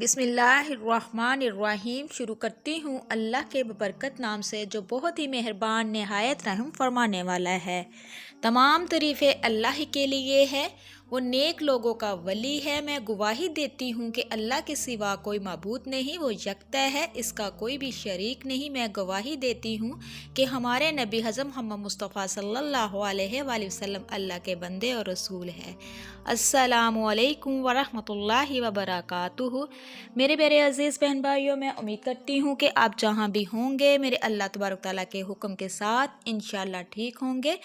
بسم اللہ الرحمن الرحیم۔ شروع کرتی ہوں اللہ کے ببرکت نام سے جو بہت ہی مہربان نہایت رحم فرمانے والا ہے۔ تمام تعریفیں اللہ ہی کے لیے ہے، وہ نیک لوگوں کا ولی ہے۔ میں گواہی دیتی ہوں کہ اللہ کے سوا کوئی معبود نہیں، وہ یکتا ہے، اس کا کوئی بھی شریک نہیں۔ میں گواہی دیتی ہوں کہ ہمارے نبی حضرت محمد مصطفیٰ صلی اللہ علیہ وآلہ وسلم اللہ کے بندے اور رسول ہیں۔ السلام علیکم ورحمۃ اللہ وبرکاتہ۔ میرے پیارے عزیز بہن بھائیوں، میں امید کرتی ہوں کہ آپ جہاں بھی ہوں گے میرے اللہ تبارک تعالیٰ کے حکم کے ساتھ انشاءاللہ ٹھیک ہوں گے۔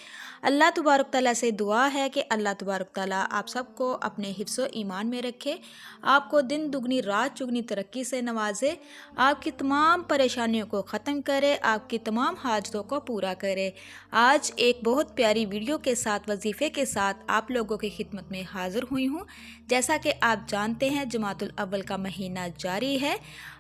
اللہ تبارک تعالیٰ سے دعا ہے کہ اللہ تبارک تعالیٰ آپ سب کو اپنے حفظ و ایمان میں رکھے، آپ کو دن دگنی رات چگنی ترقی سے نوازے، آپ کی تمام پریشانیوں کو ختم کرے، آپ کی تمام حاجتوں کو پورا کرے۔ آج ایک بہت پیاری ویڈیو کے ساتھ وظیفے کے ساتھ آپ لوگوں کی خدمت میں حاضر ہوئی ہوں۔ جیسا کہ آپ جانتے ہیں جماعت الاول کا مہینہ جاری ہے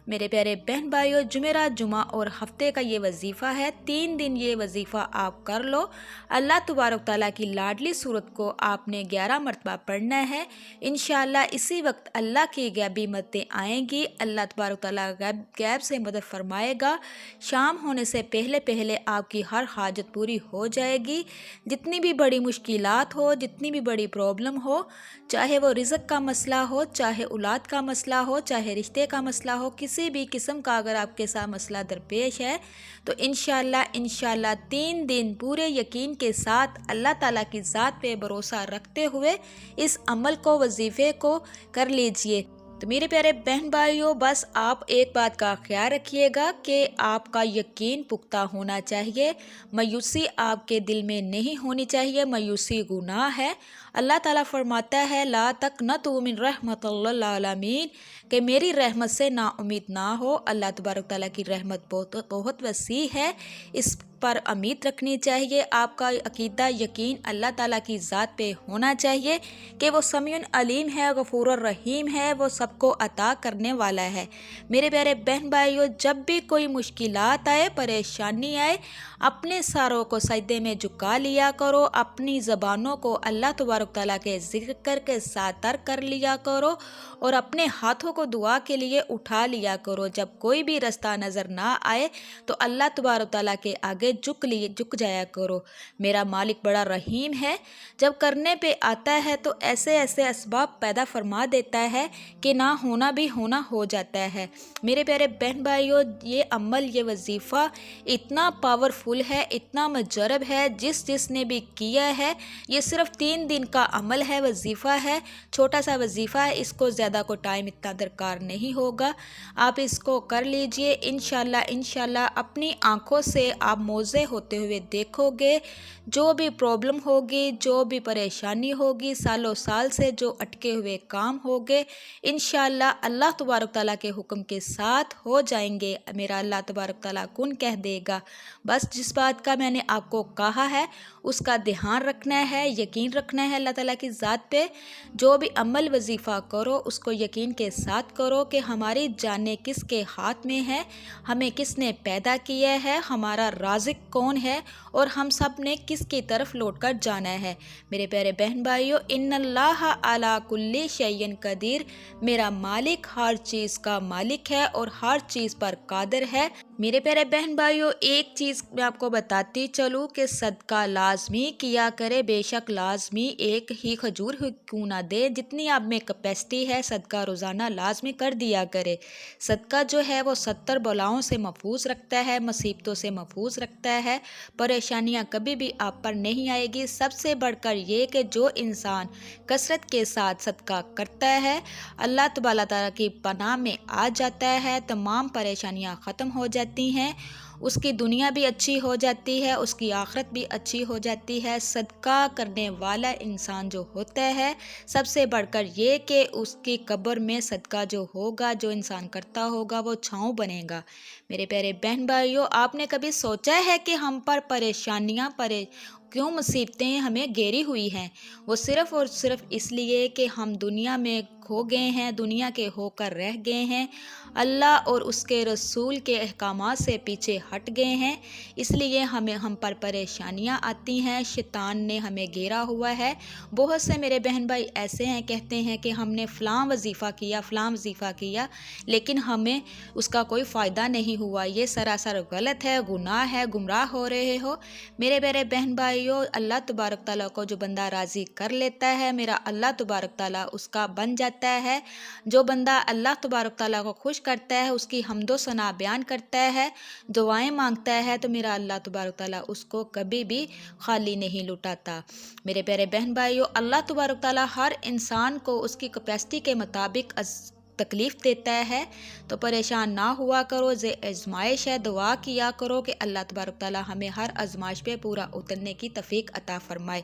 میرے پیارے بہن بھائیوں۔ جمعرات، جمعہ اور ہفتے کا یہ وظیفہ ہے، 3 دن یہ وظیفہ آپ کر لو۔ اللہ تبارک تعالیٰ کی لاڈلی صورت کو آپ نے 11 مرتبہ پڑھنا ہے۔ انشاءاللہ اسی وقت اللہ کی غیبی مددیں آئیں گی، اللہ تبارک تعالیٰ غیب سے مدد فرمائے گا۔ شام ہونے سے پہلے پہلے آپ کی ہر حاجت پوری ہو جائے گی۔ جتنی بھی بڑی مشکلات ہو، جتنی بھی بڑی پرابلم ہو، چاہے وہ رزق کا مسئلہ ہو، چاہے اولاد کا مسئلہ ہو، چاہے رشتے کا مسئلہ ہو، کسی بھی قسم کا اگر آپ کے ساتھ مسئلہ درپیش ہے تو انشاءاللہ 3 دن پورے یقین کے ساتھ اللہ تعالیٰ کی ذات پہ بھروسہ رکھتے ہوئے اس عمل کو، وظیفے کو کر لیجئے۔ تو میرے پیارے بہن بھائیوں، بس آپ ایک بات کا خیال رکھیے گا کہ آپ کا یقین پختہ ہونا چاہیے، مایوسی آپ کے دل میں نہیں ہونی چاہیے۔ مایوسی گناہ ہے۔ اللہ تعالیٰ فرماتا ہے لا تقنطوا من رحمت العالمین، کہ میری رحمت سے نا امید نہ ہو۔ اللہ تبارک تعالیٰ کی رحمت بہت وسیع ہے، اس پر امید رکھنی چاہیے۔ آپ کا عقیدہ یقین اللہ تعالیٰ کی ذات پہ ہونا چاہیے کہ وہ سمیع علیم ہے، غفور الرحیم ہے، وہ سب کو عطا کرنے والا ہے۔ میرے پیارے بہن بھائیوں، جب بھی کوئی مشکلات آئے، پریشانی آئے، اپنے ساروں کو سجدے میں جھکا لیا کرو، اپنی زبانوں کو اللہ تبارک تعالیٰ کے ذکر کے ساتھ تر کر لیا کرو اور اپنے ہاتھوں کو دعا کے لیے اٹھا لیا کرو۔ جب کوئی بھی رستہ نظر نہ آئے تو اللہ تبارک تعالیٰ کے آگے جھک جایا کرو۔ میرا مالک بڑا رحیم ہے، جب کرنے پہ آتا ہے تو ایسے اسباب پیدا فرما دیتا ہے کہ نہ ہونا بھی ہونا ہو جاتا ہے۔ میرے پیارے بہن بھائیوں، یہ عمل، یہ وظیفہ اتنا پاورفل ہے، اتنا مجرب ہے، جس نے بھی کیا ہے، یہ صرف 3 دن کا عمل ہے، وظیفہ ہے، چھوٹا سا وظیفہ ہے، اس کو زیادہ کو ٹائم اتنا درکار نہیں ہوگا۔ آپ اس کو کر لیجئے، انشاءاللہ اپنی آنکھوں سے آپ موزے ہوتے ہوئے دیکھو گے۔ جو بھی پرابلم ہوگی، جو بھی پریشانی ہوگی، سالوں سال سے جو اٹکے ہوئے کام ہوگے، انشاءاللہ اللہ تبارک تعالیٰ کے حکم کے ساتھ ہو جائیں گے۔ میرا اللہ تبارک تعالیٰ کن کہہ دے گا۔ بس جس بات کا میں نے آپ کو کہا ہے اس کا دھیان رکھنا ہے، یقین رکھنا ہے اللہ تعالیٰ کی ذات پہ۔ جو بھی عمل وظیفہ کرو اس کو یقین کے ساتھ کرو کہ ہماری جانیں کس کے ہاتھ میں ہے، ہمیں کس نے پیدا کیا ہے، ہمارا رازق کون ہے اور ہم سب نے کس کی طرف لوٹ کر جانا ہے۔ میرے پیارے بہن بھائیوں، ان اللہ علی کل شیء قدیر، میرا مالک ہر چیز کا مالک ہے اور ہر چیز پر قادر ہے۔ میرے پیارے بہن بھائیوں، ایک چیز میں آپ کو بتاتی چلوں کہ صدقہ لازمی کیا کرے، بے شک لازمی ایک ہی کھجور کیوں نہ دے، جتنی آپ میں کیپیسٹی ہے صدقہ روزانہ لازمی کر دیا کرے۔ صدقہ جو ہے وہ 70 بلاؤں سے محفوظ رکھتا ہے، مصیبتوں سے محفوظ رکھتا ہے، پریشانیاں کبھی بھی آپ پر نہیں آئے گی۔ سب سے بڑھ کر یہ کہ جو انسان کثرت کے ساتھ صدقہ کرتا ہے، اللہ تبارک تعالیٰ کی پناہ میں آ جاتا ہے، تمام پریشانیاں ختم ہو جاتی ہیں، اس کی دنیا بھی اچھی ہو جاتی ہے، اس کی آخرت بھی اچھی ہو جاتی ہے۔ صدقہ کرنے والا انسان جو ہوتا ہے، سب سے بڑھ کر یہ کہ اس کی قبر میں صدقہ جو ہوگا، جو انسان کرتا ہوگا، وہ چھاؤں بنے گا۔ میرے پیارے بہن بھائیوں، آپ نے کبھی سوچا ہے کہ ہم پر پریشانیاں کیوں مصیبتیں ہمیں گھیری ہوئی ہیں، وہ صرف اور صرف اس لیے کہ ہم دنیا میں کھو گئے ہیں، دنیا کے ہو کر رہ گئے ہیں، اللہ اور اس کے رسول کے احکامات سے پیچھے ہٹ گئے ہیں، اس لیے ہم پر پریشانیاں آتی ہیں، شیطان نے ہمیں گھیرا ہوا ہے۔ بہت سے میرے بہن بھائی ایسے ہیں، کہتے ہیں کہ ہم نے فلاں وظیفہ کیا لیکن ہمیں اس کا کوئی فائدہ نہیں ہوا، یہ سراسر غلط ہے، گناہ ہے، گمراہ ہو رہے ہو۔ میرے بہن بھائیوں، اللہ تبارک تعالیٰ کو جو بندہ راضی کر لیتا ہے، میرا اللہ تبارک تعالیٰ اس کا بن جاتا ہے۔ جو بندہ اللہ تبارک تعالیٰ کو خوش کرتا ہے، اس کی حمد و ثنا بیان کرتا ہے، دعائیں مانگتا ہے، تو میرا اللہ تبارک تعالیٰ اس کو کبھی بھی خالی نہیں لٹاتا۔ میرے پیارے بہن بھائیوں، اللہ تبارک تعالیٰ ہر انسان کو اس کی کیپیسٹی کے مطابق تکلیف دیتا ہے، تو پریشان نہ ہوا کرو، یہ آزمائش ہے، دعا کیا کرو کہ اللہ تبارک تعالیٰ ہمیں ہر آزمائش پہ پورا اترنے کی توفیق عطا فرمائے۔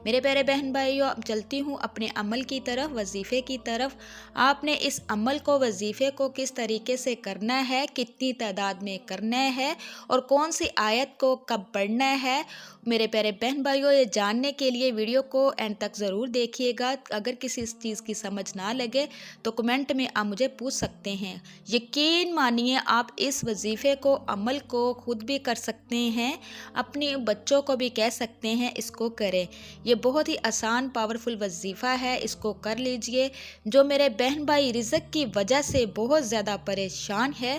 میرے پیارے بہن بھائیوں، اب چلتی ہوں اپنے عمل کی طرف، وظیفے کی طرف۔ آپ نے اس عمل کو، وظیفے کو کس طریقے سے کرنا ہے، کتنی تعداد میں کرنا ہے اور کون سی آیت کو کب پڑھنا ہے، میرے پیارے بہن بھائیوں، یہ جاننے کے لیے ویڈیو کو اینڈ تک ضرور دیکھیے گا۔ اگر کسی چیز کی سمجھ نہ لگے تو کمنٹ میں آپ مجھے پوچھ سکتے ہیں۔ یقین مانیے، آپ اس وظیفے کو، عمل کو خود بھی کر سکتے ہیں، اپنے بچوں کو بھی کہہ سکتے ہیں اس کو کریں۔ یہ بہت ہی آسان پاورفل وظیفہ ہے، اس کو کر لیجئے۔ جو میرے بہن بھائی رزق کی وجہ سے بہت زیادہ پریشان ہے،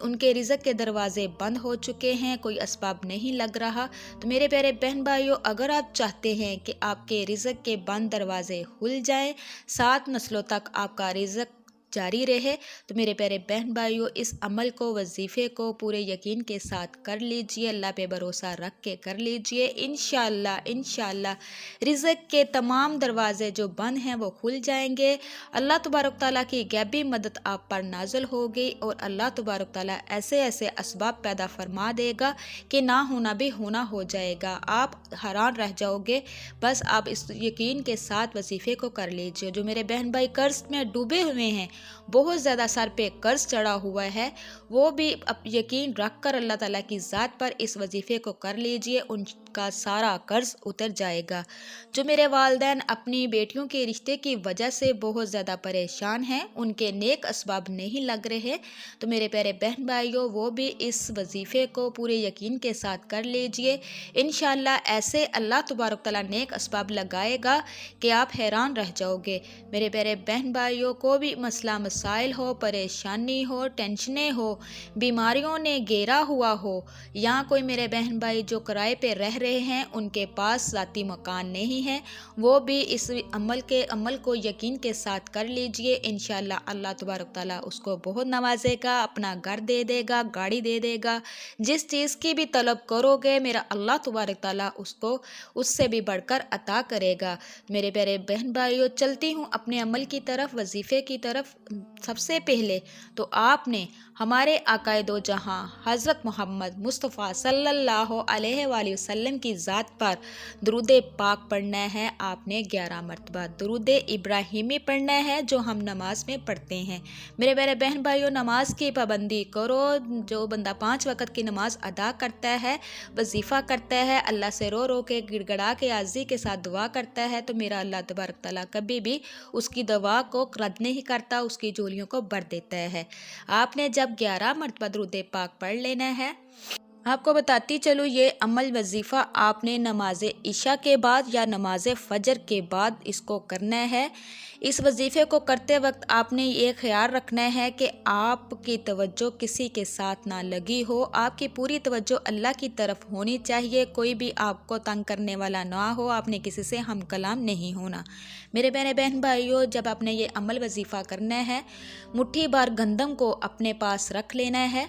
ان کے رزق کے دروازے بند ہو چکے ہیں، کوئی اسباب نہیں لگ رہا، تو میرے پیارے بہن بھائیوں، اگر آپ چاہتے ہیں کہ آپ کے رزق کے بند دروازے کھل جائیں، 7 نسلوں تک آپ کا رزق جاری رہے، تو میرے پیارے بہن بھائیوں، اس عمل کو، وظیفے کو پورے یقین کے ساتھ کر لیجئے، اللہ پہ بھروسہ رکھ کے کر لیجئے۔ انشاءاللہ رزق کے تمام دروازے جو بند ہیں وہ کھل جائیں گے، اللہ تبارک تعالیٰ کی غیبی مدد آپ پر نازل ہوگی، اور اللہ تبارک تعالیٰ ایسے اسباب پیدا فرما دے گا کہ نہ ہونا بھی ہونا ہو جائے گا، آپ حیران رہ جاؤ گے۔ بس آپ اس یقین کے ساتھ وظیفے کو کر لیجئے۔ جو میرے بہن بھائی قرض میں ڈوبے ہوئے ہیں، بہت زیادہ سر پہ قرض چڑھا ہوا ہے، وہ بھی یقین رکھ کر اللہ تعالیٰ کی ذات پر اس وظیفے کو کر لیجئے، ان کا سارا قرض اتر جائے گا۔ جو میرے والدین اپنی بیٹیوں کے رشتے کی وجہ سے بہت زیادہ پریشان ہیں، ان کے نیک اسباب نہیں لگ رہے، تو میرے پیارے بہن بھائیوں، وہ بھی اس وظیفے کو پورے یقین کے ساتھ کر لیجئے۔ انشاءاللہ ایسے اللہ تبارک تعالیٰ نیک اسباب لگائے گا کہ آپ حیران رہ جاؤ گے۔ میرے پیارے بہن بھائیوں، کو بھی مسئلہ مسائل ہو، پریشانی ہو، ٹینشنیں ہو، بیماریوں نے گھیرا ہوا ہو، یا کوئی میرے بہن بھائی جو کرائے پہ رہ رہے ہیں، ان کے پاس ذاتی مکان نہیں ہے، وہ بھی اس عمل کو یقین کے ساتھ کر لیجئے۔ انشاءاللہ اللہ تبارک تعالیٰ اس کو بہت نوازے گا، اپنا گھر دے دے گا، گاڑی دے دے گا، جس چیز کی بھی طلب کرو گے، میرا اللہ تبارک تعالیٰ اس کو اس سے بھی بڑھ کر عطا کرے گا۔ میرے پیارے بہن بھائیوں، چلتی ہوں اپنے عمل کی طرف، وظیفے کی طرف۔ سب سے پہلے تو آپ نے ہمارے آقائے دو جہاں حضرت محمد مصطفیٰ صلی اللہ علیہ وآلہ وسلم کی ذات پر درود پاک پڑھنا ہے۔ آپ نے 11 مرتبہ درود ابراہیمی پڑھنا ہے، جو ہم نماز میں پڑھتے ہیں۔ میرے پیارے بہن بھائیوں، نماز کی پابندی کرو۔ جو بندہ 5 وقت کی نماز ادا کرتا ہے، وظیفہ کرتا ہے، اللہ سے رو رو کے، گڑ گڑا کے، عاجزی کے ساتھ دعا کرتا ہے، تو میرا اللہ تبارک تعالیٰ کبھی بھی اس کی دعا کو رد نہیں کرتا، اس کی جولیوں کو بھر دیتا ہے۔ آپ نے جب 11 مرتبہ درود پاک پڑھ لینا ہے، آپ کو بتاتی چلو، یہ عمل وظیفہ آپ نے نماز عشاء کے بعد یا نماز فجر کے بعد اس کو کرنا ہے۔ اس وظیفے کو کرتے وقت آپ نے یہ خیال رکھنا ہے کہ آپ کی توجہ کسی کے ساتھ نہ لگی ہو، آپ کی پوری توجہ اللہ کی طرف ہونی چاہیے، کوئی بھی آپ کو تنگ کرنے والا نہ ہو، آپ نے کسی سے ہم کلام نہیں ہونا۔ میرے پیارے بہن بھائیوں، جب آپ نے یہ عمل وظیفہ کرنا ہے، مٹھی بھر گندم کو اپنے پاس رکھ لینا ہے،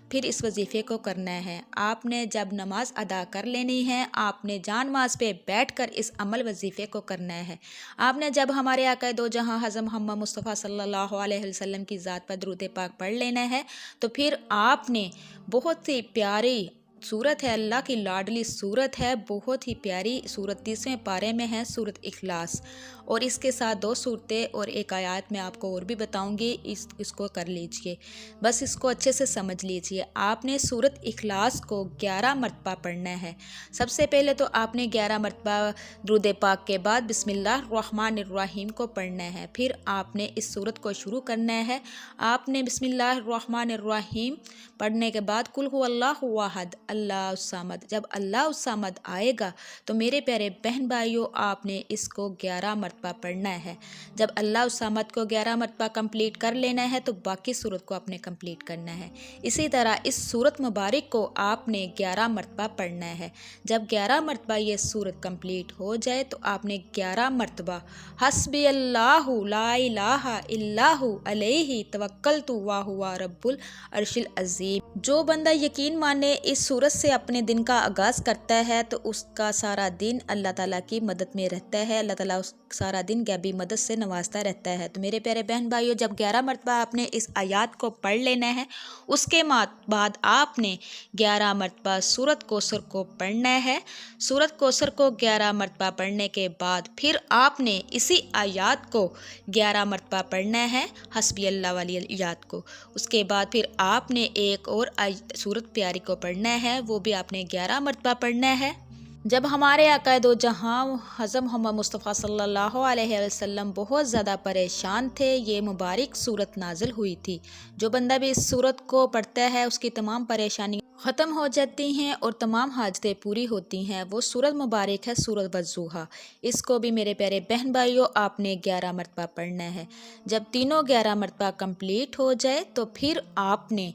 پھر اس وظیفے کو کرنا ہے۔ آپ نے جب نماز ادا کر لینی ہے، آپ نے جان ماز پہ بیٹھ کر اس عمل وظیفے کو کرنا ہے۔ آپ نے جب ہمارے آقا دو جہاں حضرت محمد مصطفیٰ صلی اللہ علیہ وسلم کی ذات پر درود پاک پڑھ لینا ہے، تو پھر آپ نے بہت ہی پیاری سورت ہے، اللہ کی لاڈلی سورت ہے، بہت ہی پیاری سورت، 30ویں پارے میں ہے، سورت اخلاص، اور اس کے ساتھ 2 صورتیں اور ایک آیات میں آپ کو اور بھی بتاؤں گی، اس کو کر لیجئے، بس اس کو اچھے سے سمجھ لیجئے۔ آپ نے سورۃ اخلاص کو 11 مرتبہ پڑھنا ہے۔ سب سے پہلے تو آپ نے 11 مرتبہ درود پاک کے بعد بسم اللہ الرحمن الرحیم کو پڑھنا ہے۔ پھر آپ نے اس سورت کو شروع کرنا ہے۔ آپ نے بسم اللہ الرحمن الرحیم پڑھنے کے بعد قل هو اللہ احد اللہ الصمد، جب اللہ الصمد آئے گا تو میرے پیارے بہن بھائیوں آپ نے اس کو 11 مرتبہ پڑھنا ہے۔ جب اللہ الصمد کو 11 مرتبہ کمپلیٹ کر لینا ہے تو باقی سورت کو آپ نے کمپلیٹ کرنا ہے۔ اسی طرح اس سورت مبارک کو آپ نے 11 مرتبہ پڑھنا ہے۔ جب 11 مرتبہ یہ سورت کمپلیٹ ہو جائے تو آپ نے 11 مرتبہ حسبی اللہ لا الہ الا ہو علیہ توکلت وہو رب العرش العظیم۔ جو بندہ یقین مانے اس سورت سے اپنے دن کا آغاز کرتا ہے تو اس کا سارا دن اللہ تعالیٰ کی مدد میں رہتا ہے، اللہ تعالیٰ سارا دن غیبی مدد سے نوازتا رہتا ہے۔ تو میرے پیارے بہن بھائیوں جب 11 مرتبہ آپ نے اس آیات کو پڑھ لینا ہے، اس کے بعد آپ نے 11 مرتبہ سورت کوثر کو پڑھنا ہے۔ سورت کوثر کو 11 مرتبہ پڑھنے کے بعد پھر آپ نے اسی آیات کو 11 مرتبہ پڑھنا ہے، حسبی اللہ والی آیات کو۔ اس کے بعد پھر آپ نے ایک اور سورت پیاری کو پڑھنا ہے، وہ بھی آپ نے 11 مرتبہ پڑھنا ہے۔ جب ہمارے آقا دو جہاں حضرت محمد مصطفیٰ صلی اللہ علیہ وسلم بہت زیادہ پریشان تھے، یہ مبارک سورت نازل ہوئی تھی۔ جو بندہ بھی اس سورت کو پڑھتا ہے اس کی تمام پریشانی ختم ہو جاتی ہیں اور تمام حاجتیں پوری ہوتی ہیں۔ وہ سورت مبارک ہے سورت والضحیٰ۔ اس کو بھی میرے پیارے بہن بھائیوں آپ نے 11 مرتبہ پڑھنا ہے۔ جب تینوں 11 مرتبہ کمپلیٹ ہو جائے تو پھر آپ نے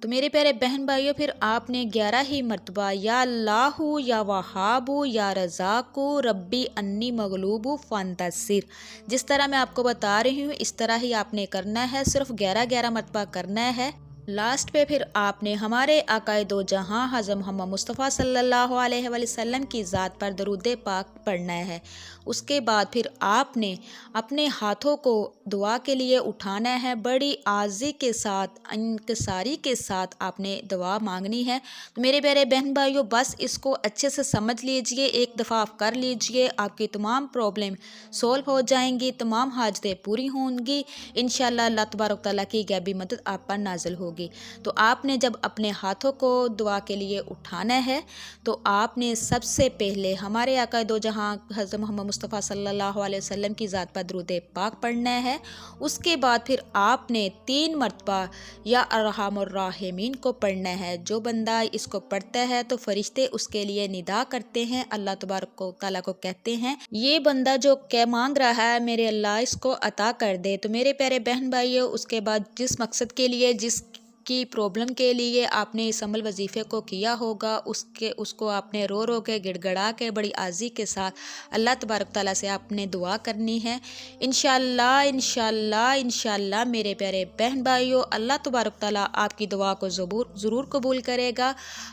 میرے پیارے بہن بھائیوں پھر آپ نے 11 ہی مرتبہ یا اللہ یا وہاب یا رزاق ربی انی مغلوب فانتصر، جس طرح میں آپ کو بتا رہی ہوں اس طرح ہی آپ نے کرنا ہے، صرف 11 مرتبہ کرنا ہے۔ لاسٹ پہ پھر آپ نے ہمارے آقا دو جہاں حضرت محمد مصطفیٰ صلی اللہ علیہ وسلم کی ذات پر درود پاک پڑھنا ہے۔ اس کے بعد پھر آپ نے اپنے ہاتھوں کو دعا کے لیے اٹھانا ہے، بڑی عاجزی کے ساتھ انکساری کے ساتھ آپ نے دعا مانگنی ہے۔ تو میرے پیارے بہن بھائیوں بس اس کو اچھے سے سمجھ لیجئے، ایک دفعہ آپ کر لیجئے، آپ کی تمام پرابلم سولو ہو جائیں گی، تمام حاجتیں پوری ہوں گی، انشاءاللہ اللہ تبارک تعالیٰ کی غیبی مدد آپ پر نازل ہوگی۔ تو آپ نے جب اپنے ہاتھوں کو دعا کے لیے اٹھانا ہے تو آپ نے سب سے پہلے ہمارے آقا دو جہاں حضرت محمد مصطفیٰ صلی اللہ علیہ وسلم کی ذات پر درود پاک پڑھنا ہے۔ اس کے بعد پھر آپ نے 3 مرتبہ یا ارحم الراحمین کو پڑھنا ہے۔ جو بندہ اس کو پڑھتا ہے تو فرشتے اس کے لیے ندا کرتے ہیں، اللہ تبارک تعالیٰ کو کہتے ہیں یہ بندہ جو مانگ رہا ہے میرے اللہ اس کو عطا کر دے۔ تو میرے پیارے بہن بھائیوں اس کے بعد جس مقصد کے لیے جس کی پرابلم کے لیے آپ نے اس عمل وظیفے کو کیا ہوگا اس کو آپ نے رو رو کے گڑ گڑا کے بڑی عاجزی کے ساتھ اللہ تبارک تعالیٰ سے آپ نے دعا کرنی ہے۔ انشاءاللہ انشاءاللہ انشاءاللہ میرے پیارے بہن بھائیوں اللہ تبارک تعالیٰ آپ کی دعا کو ضرور قبول کرے گا،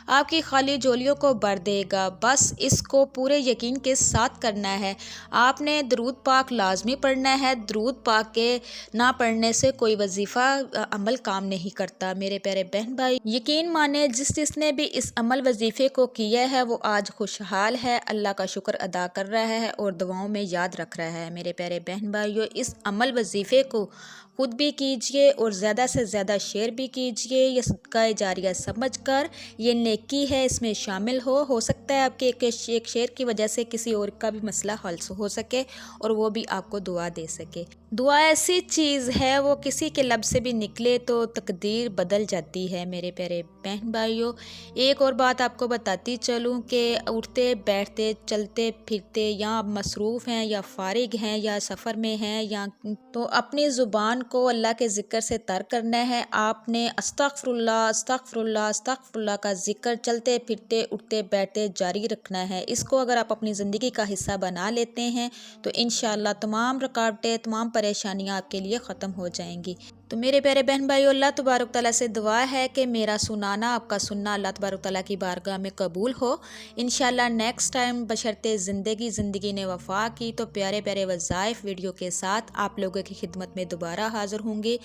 آپ کی خالی جولیوں کو بھر دے گا۔ بس اس کو پورے یقین کے ساتھ کرنا ہے۔ آپ نے درود پاک لازمی پڑھنا ہے، درود پاک کے نہ پڑھنے سے کوئی وظیفہ عمل کام نہیں کرتا۔ میرے پیارے بہن بھائی یقین مانے جس نے بھی اس عمل وظیفے کو کیا ہے وہ آج خوشحال ہے، اللہ کا شکر ادا کر رہا ہے اور دعاؤں میں یاد رکھ رہا ہے۔ میرے پیارے بہن بھائیوں اس عمل وظیفے کو خود بھی کیجئے اور زیادہ سے زیادہ شیئر بھی کیجئے، یہ صدقہ جاریہ سمجھ کر، یہ نیکی ہے، اس میں شامل ہو سکتا ہے آپ کے ایک شیئر کی وجہ سے کسی اور کا بھی مسئلہ حل ہو سکے اور وہ بھی آپ کو دعا دے سکے۔ دعا ایسی چیز ہے وہ کسی کے لب سے بھی نکلے تو تقدیر بدل جاتی ہے۔ میرے پیارے بہن بھائیوں ایک اور بات آپ کو بتاتی چلوں کہ اٹھتے بیٹھتے چلتے پھرتے یا مصروف ہیں یا فارغ ہیں یا سفر میں ہیں یا تو اپنی زبان کو اللہ کے ذکر سے تر کرنا ہے۔ آپ نے استغفر اللہ استغفر اللہ استغفر اللہ کا ذکر چلتے پھرتے اٹھتے بیٹھتے جاری رکھنا ہے۔ اس کو اگر آپ اپنی زندگی کا حصہ بنا لیتے ہیں تو انشاءاللہ تمام رکاوٹیں تمام پریشانیاں آپ کے لیے ختم ہو جائیں گی۔ تو میرے پیارے بہن بھائیو، اللہ تبارک تعالیٰ سے دعا ہے کہ میرا سنانا آپ کا سننا اللہ تبارک تعالیٰ کی بارگاہ میں قبول ہو انشاءاللہ۔ نیکسٹ ٹائم بشرطِ زندگی نے وفا کی تو پیارے پیارے وظائف ویڈیو کے ساتھ آپ لوگوں کی خدمت میں دوبارہ حاضر ہوں گی۔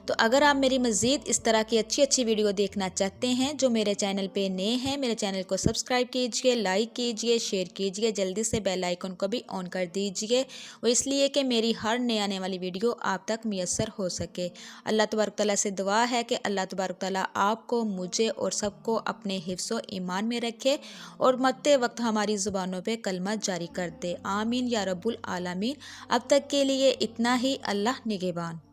تو اگر آپ میری مزید اس طرح کی اچھی ویڈیو دیکھنا چاہتے ہیں جو میرے چینل پہ نئے ہیں، میرے چینل کو سبسکرائب کیجئے، لائک کیجئے، شیئر کیجئے، جلدی سے بیل آئیکن کو بھی آن کر دیجئے، وہ اس لیے کہ میری ہر نئے آنے والی ویڈیو آپ تک میسر ہو سکے۔ اللہ تبارک تعالیٰ سے دعا ہے کہ اللہ تبارک تعالیٰ آپ کو، مجھے اور سب کو اپنے حفظ و ایمان میں رکھے اور مرتے وقت ہماری زبانوں پہ کلمہ جاری کر دے، آمین یا رب العالمین۔ اب تک کے لیے اتنا ہی، اللہ نگہبان۔